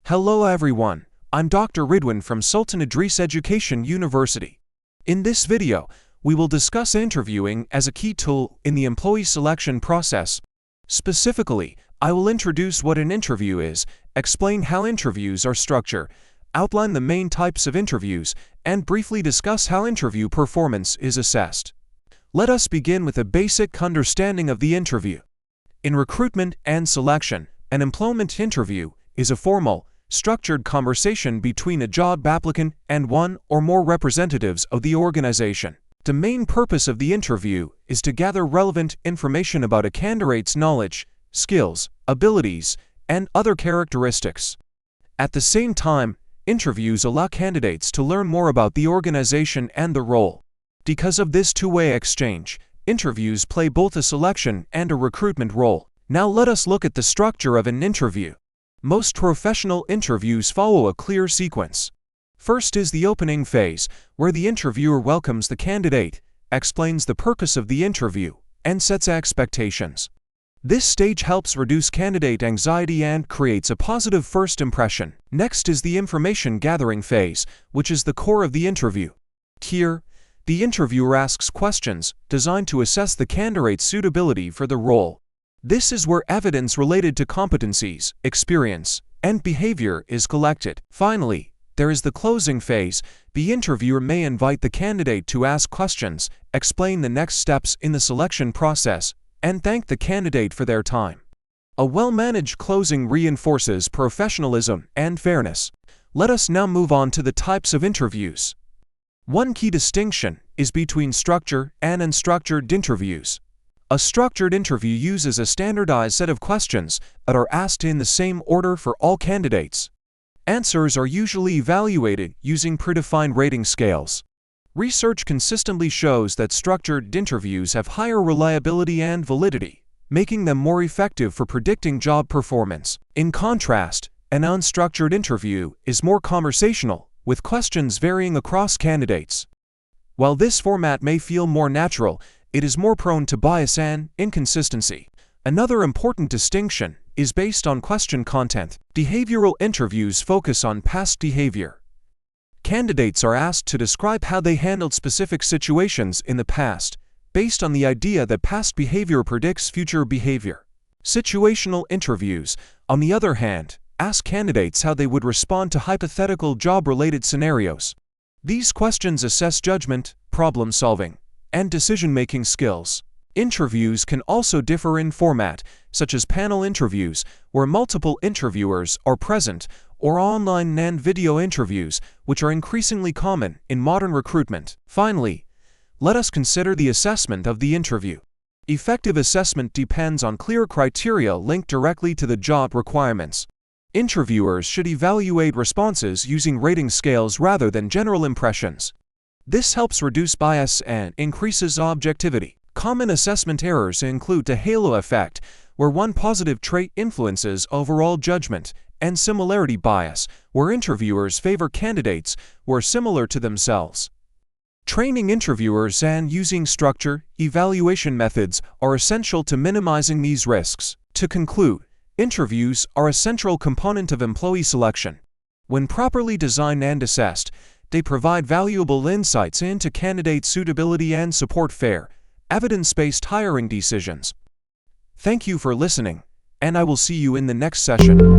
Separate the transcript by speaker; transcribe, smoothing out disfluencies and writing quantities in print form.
Speaker 1: Hello everyone, I'm Dr. Ridwan from Sultan Idris Education University. In this video, we will discuss interviewing as a key tool in the employee selection process. Specifically, I will introduce what an interview is, explain how interviews are structured, outline the main types of interviews, and briefly discuss how interview performance is assessed. Let us begin with a basic understanding of the interview. In recruitment and selection, an employment interview is a formal, structured conversation between a job applicant and one or more representatives of the organization. The main purpose of the interview is to gather relevant information about a candidate's knowledge, skills, abilities, and other characteristics. At the same time, interviews allow candidates to learn more about the organization and the role. Because of this two-way exchange, interviews play both a selection and a recruitment role. Now let us look at the structure of an interview. Most professional interviews follow a clear sequence. First is the opening phase, where the interviewer welcomes the candidate, explains the purpose of the interview, and sets expectations. This stage helps reduce candidate anxiety and creates a positive first impression. Next is the information gathering phase, which is the core of the interview. Here, the interviewer asks questions designed to assess the candidate's suitability for the role. This is where evidence related to competencies, experience, and behavior is collected. Finally, there is the closing phase. The interviewer may invite the candidate to ask questions, explain the next steps in the selection process, and thank the candidate for their time. A well-managed closing reinforces professionalism and fairness. Let us now move on to the types of interviews. One key distinction is between structured and unstructured interviews. A structured interview uses a standardized set of questions that are asked in the same order for all candidates. Answers are usually evaluated using predefined rating scales. Research consistently shows that structured interviews have higher reliability and validity, making them more effective for predicting job performance. In contrast, an unstructured interview is more conversational, with questions varying across candidates. While this format may feel more natural, it is more prone to bias and inconsistency. Another important distinction is based on question content. Behavioral interviews focus on past behavior. Candidates are asked to describe how they handled specific situations in the past, based on the idea that past behavior predicts future behavior. Situational interviews, on the other hand, ask candidates how they would respond to hypothetical job-related scenarios. These questions assess judgment, problem-solving, and decision-making skills. Interviews can also differ in format, such as panel interviews, where multiple interviewers are present, or online and video interviews, which are increasingly common in modern recruitment. Finally, let us consider the assessment of the interview. Effective assessment depends on clear criteria linked directly to the job requirements. Interviewers should evaluate responses using rating scales rather than general impressions. This helps reduce bias and increases objectivity. Common assessment errors include the halo effect, where one positive trait influences overall judgment, and similarity bias, where interviewers favor candidates who are similar to themselves. Training interviewers and using structured evaluation methods are essential to minimizing these risks. To conclude, interviews are a central component of employee selection. When properly designed and assessed, they provide valuable insights into candidate suitability and support fair, evidence-based hiring decisions. Thank you for listening, and I will see you in the next session.